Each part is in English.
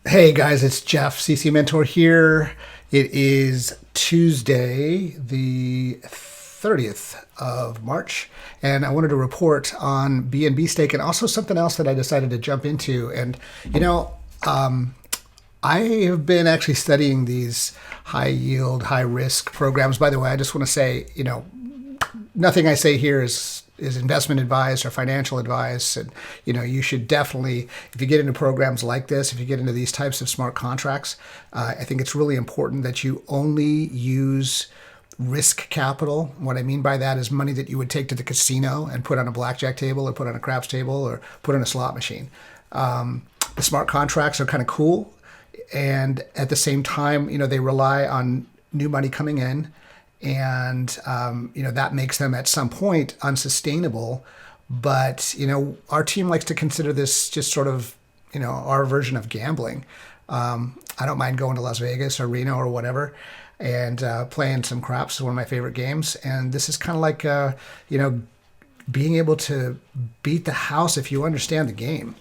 Hey guys, it's Jeff, CC Mentor here. It is Tuesday, the 30th of March, and I wanted to report on BNB Stake and also something else that I decided to jump into. And, I have been actually studying these high yield, high risk programs. By the way, I just want to say, nothing I say here is investment advice or financial advice. And, you should definitely, if you get into programs like this, if you get into these types of smart contracts, I think it's really important that you only use risk capital. What I mean by that is money that you would take to the casino and put on a blackjack table or put on a craps table or put on a slot machine. The smart contracts are kind of cool. And at the same time, they rely on new money coming in. And, that makes them at some point unsustainable. But, our team likes to consider this just sort of, our version of gambling. I don't mind going to Las Vegas or Reno or whatever and playing some craps is one of my favorite games. And this is kind of like, being able to beat the house if you understand the game.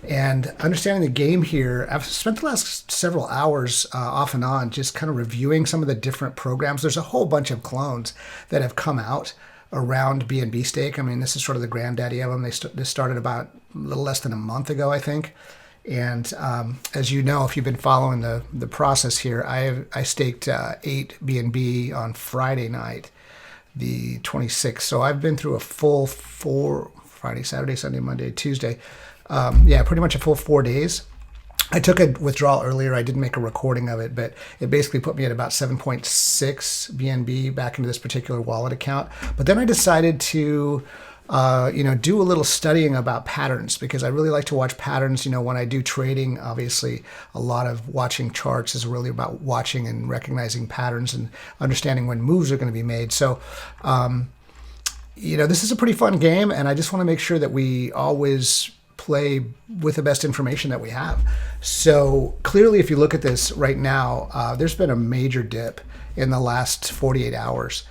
And understanding the game here, I've spent the last several hours off and on just kind of reviewing some of the different programs. There's a whole bunch of clones that have come out around BNB Stake. I mean, this is sort of the granddaddy of them. This started about a little less than a month ago, I think. And as you know, if you've been following the process here, I staked 8 BNB on Friday night, the 26th. So I've been through a full 4 Friday, Saturday, Sunday, Monday, Tuesday. Pretty much a full 4 days. I took a withdrawal earlier. I didn't make a recording of it, but it basically put me at about 7.6 BNB back into this particular wallet account. But then I decided to, do a little studying about patterns because I really like to watch patterns. When I do trading, obviously a lot of watching charts is really about watching and recognizing patterns and understanding when moves are going to be made. So, this is a pretty fun game, and I just want to make sure that we always play with the best information that we have. So clearly, if you look at this right now, there's been a major dip in the last 48 hours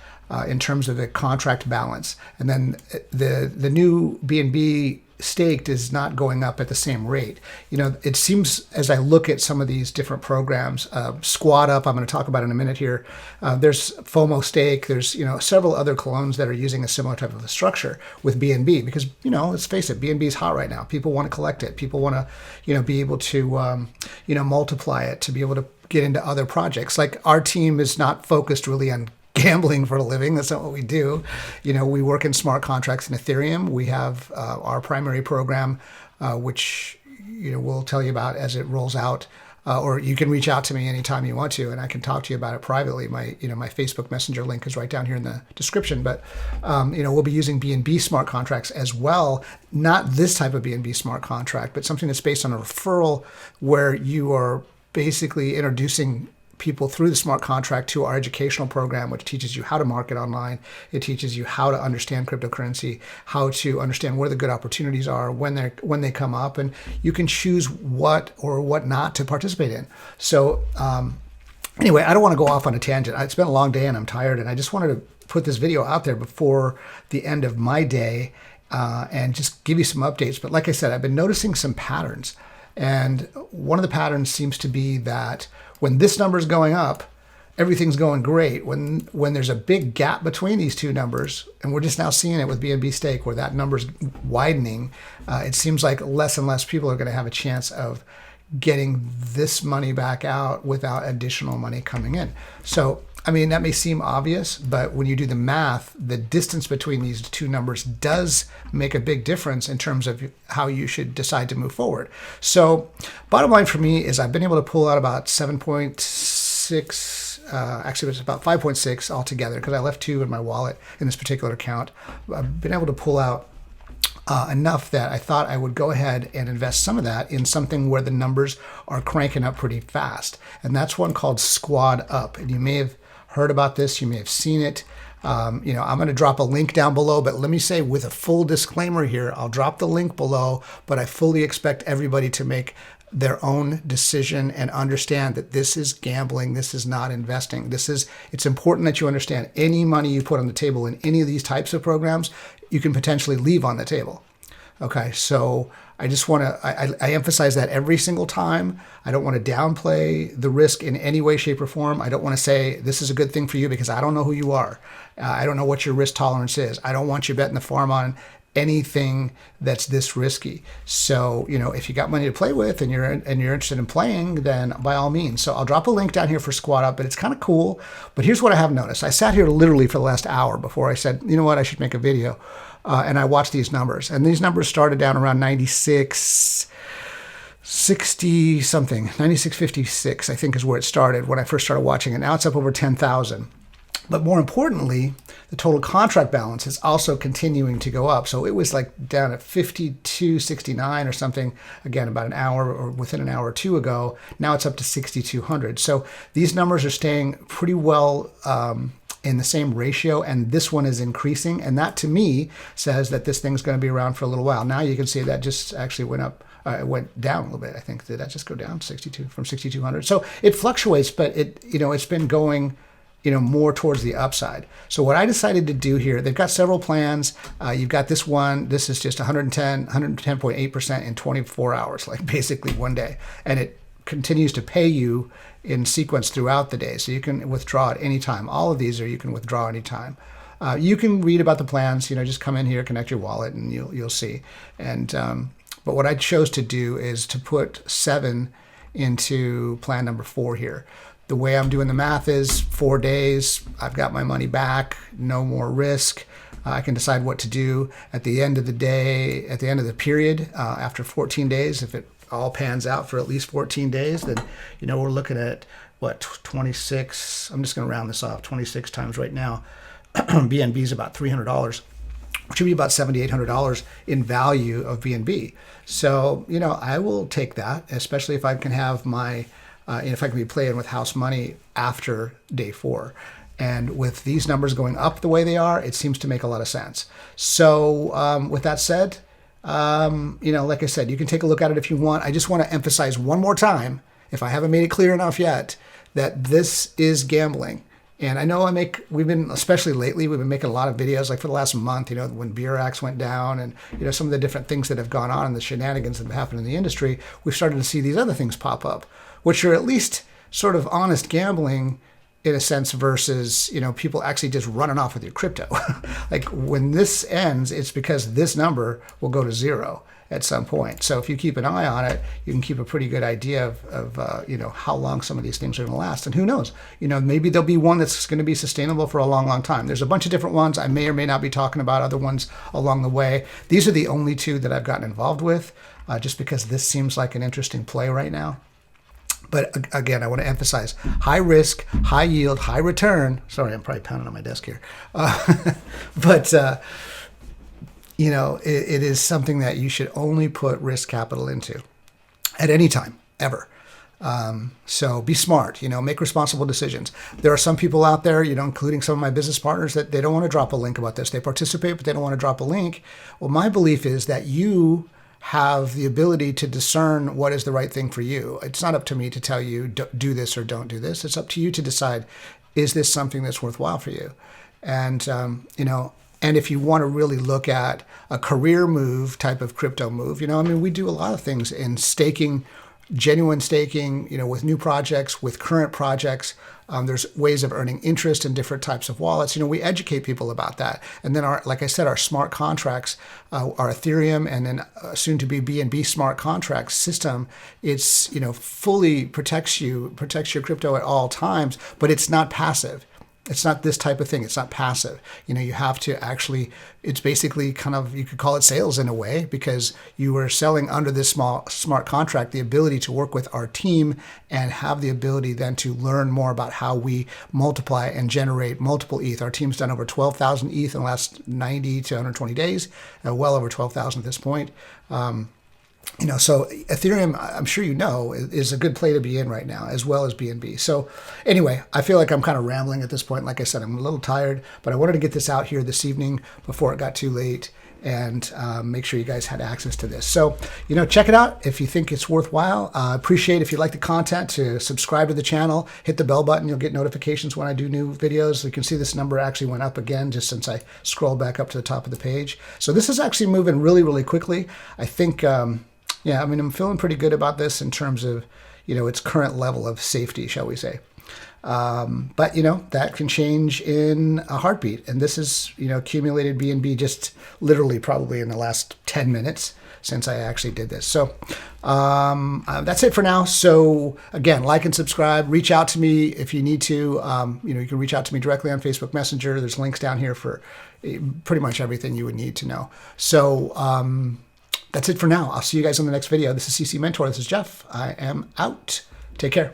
in terms of the contract balance. And then the new BNB staked is not going up at the same rate. It seems as I look at some of these different programs, Squad Up, I'm going to talk about in a minute here. There's FOMO Stake. There's, several other clones that are using a similar type of a structure with BNB because, let's face it, BNB is hot right now. People want to collect it. People want to, be able to, multiply it to be able to get into other projects. Like our team is not focused really on gambling for a living. That's not what we do. We work in smart contracts in Ethereum. We have our primary program, which, we'll tell you about as it rolls out. Or you can reach out to me anytime you want to, and I can talk to you about it privately. My Facebook Messenger link is right down here in the description. But, we'll be using BNB smart contracts as well. Not this type of BNB smart contract, but something that's based on a referral where you are basically introducing people through the smart contract to our educational program, which teaches you how to market online. It teaches you how to understand cryptocurrency, how to understand where the good opportunities are when they come up, and you can choose what or what not to participate in. So anyway, I don't want to go off on a tangent. It's been a long day and I'm tired, and I just wanted to put this video out there before the end of my day and just give you some updates. But like I said, I've been noticing some patterns. And one of the patterns seems to be that when this number is going up, everything's going great. When there's a big gap between these two numbers, and we're just now seeing it with BNB Stake where that number's widening, it seems like less and less people are going to have a chance of getting this money back out without additional money coming in. So, that may seem obvious, but when you do the math, the distance between these two numbers does make a big difference in terms of how you should decide to move forward. So bottom line for me is I've been able to pull out about 7.6, actually it was about 5.6 altogether because I left 2 in my wallet in this particular account. I've been able to pull out enough that I thought I would go ahead and invest some of that in something where the numbers are cranking up pretty fast. And that's one called Squad Up. And you may have heard about this. You may have seen it. I'm going to drop a link down below, but let me say with a full disclaimer here, I'll drop the link below, but I fully expect everybody to make their own decision and understand that this is gambling. This is not investing. It's important that you understand any money you put on the table in any of these types of programs, you can potentially leave on the table. Okay, so I just want to, I emphasize that every single time. I don't want to downplay the risk in any way, shape, or form. I don't want to say this is a good thing for you because I don't know who you are. I don't know what your risk tolerance is. I don't want you betting the farm on anything that's this risky. So, if you got money to play with and you're interested in playing, then by all means. So I'll drop a link down here for Squad Up, but it's kind of cool. But here's what I have noticed. I sat here literally for the last hour before I said, you know what, I should make a video. And I watched these numbers, and these numbers started down around 96, 60 something, 96.56, I think is where it started when I first started watching it. Now it's up over 10,000. But more importantly, the total contract balance is also continuing to go up. So it was like down at 52.69 or something, again, about an hour or within an hour or two ago. Now it's up to 6,200. So these numbers are staying pretty well in the same ratio, and this one is increasing. And that to me says that this thing's going to be around for a little while. Now you can see that just actually went up. It went down a little bit. I think, did that just go down 62 from 6,200? So it fluctuates, but it's been going more towards the upside. So what I decided to do here, they've got several plans. You've got this one. This is just 110.8% in 24 hours, like basically one day. And it continues to pay you in sequence throughout the day. So you can withdraw at any time. All of these you can withdraw anytime. You can read about the plans, just come in here, connect your wallet, and you'll see. And but what I chose to do is to put 7 into plan number 4 here. The way I'm doing the math is 4 days, I've got my money back, no more risk. I can decide what to do at the end of the day, at the end of the period, after 14 days. If it all pans out for at least 14 days, then, we're looking at, 26, I'm just going to round this off, 26 times right now. BNB is about $300, which would be about $7,800 in value of BNB. So, I will take that, especially if I can have my if I can be playing with house money after day 4. And with these numbers going up the way they are, it seems to make a lot of sense. So with that said, like I said, you can take a look at it if you want. I just want to emphasize one more time, if I haven't made it clear enough yet, that this is gambling. And I know especially lately, we've been making a lot of videos, like for the last month, when BRX went down and, some of the different things that have gone on and the shenanigans that have happened in the industry, we've started to see these other things pop up, which are at least sort of honest gambling in a sense versus, people actually just running off with your crypto. Like when this ends, it's because this number will go to 0 at some point. So if you keep an eye on it, you can keep a pretty good idea of how long some of these things are going to last. And who knows, maybe there'll be one that's going to be sustainable for a long, long time. There's a bunch of different ones. I may or may not be talking about other ones along the way. These are the only 2 that I've gotten involved with, just because this seems like an interesting play right now. But again, I want to emphasize high risk, high yield, high return. Sorry, I'm probably pounding on my desk here. But it is something that you should only put risk capital into at any time, ever. So be smart, make responsible decisions. There are some people out there, including some of my business partners, that they don't want to drop a link about this. They participate, but they don't want to drop a link. Well, my belief is that you have the ability to discern what is the right thing for you. It's not up to me to tell you do this or don't do this. It's up to you to decide, is this something that's worthwhile for you? And, and if you want to really look at a career move type of crypto move, we do a lot of things in staking, genuine staking, with new projects, with current projects. There's ways of earning interest in different types of wallets. We educate people about that. And then like I said, our smart contracts, our Ethereum and then soon to be BNB smart contract system, it's, fully protects your crypto at all times, but it's not passive. It's not this type of thing. It's not passive. You have to actually, it's basically kind of, you could call it sales in a way, because you are selling under this smart contract the ability to work with our team and have the ability then to learn more about how we multiply and generate multiple ETH. Our team's done over 12,000 ETH in the last 90 to 120 days, well over 12,000 at this point. So Ethereum, I'm sure is a good play to be in right now, as well as BNB. So anyway, I feel like I'm kind of rambling at this point. Like I said, I'm a little tired, but I wanted to get this out here this evening before it got too late. and make sure you guys had access to this. So, check it out if you think it's worthwhile. Appreciate if you like the content to subscribe to the channel, hit the bell button. You'll get notifications when I do new videos. You can see this number actually went up again just since I scrolled back up to the top of the page. So this is actually moving really, really quickly. I think, yeah, I mean, I'm feeling pretty good about this in terms of, its current level of safety, shall we say. But, that can change in a heartbeat. And this is, accumulated BNB just literally probably in the last 10 minutes since I actually did this. So that's it for now. So again, like and subscribe, reach out to me if you need to. You can reach out to me directly on Facebook Messenger. There's links down here for pretty much everything you would need to know. So that's it for now. I'll see you guys in the next video. This is CC Mentor. This is Jeff. I am out. Take care.